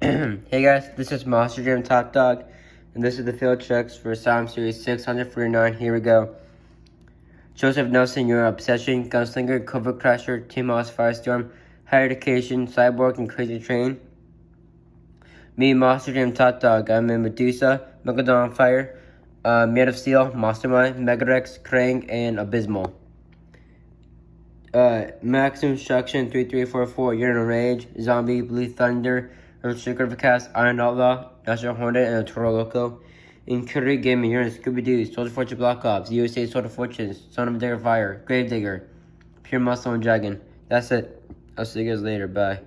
Hey guys, this is Monster Jam Top Dog, and this is the field checks for Asylum Series 649. Here we go. Joseph Nelson, Your Obsession, Gunslinger, Cover Crasher, Team House, Firestorm, Higher Education, Cyborg, and Crazy Train. Me, Monster Jam Top Dog, I'm in Medusa, Megalodon Fire, Made of Steel, Mastermind, Megarex, Krang, and Abysmal. Maximum Destruction 3344, Urinal Rage, Zombie, Blue Thunder, Earthshaker of the Cast, Iron Outlaw, National Hornet, and Toro Loco. In Curry Gaming, you're in Scooby Doo, Soldier Fortune Black Ops, USA Soldier Fortune, Son of a Digger Fire, Grave Digger, Pure Muscle, and Dragon. That's it. I'll see you guys later. Bye.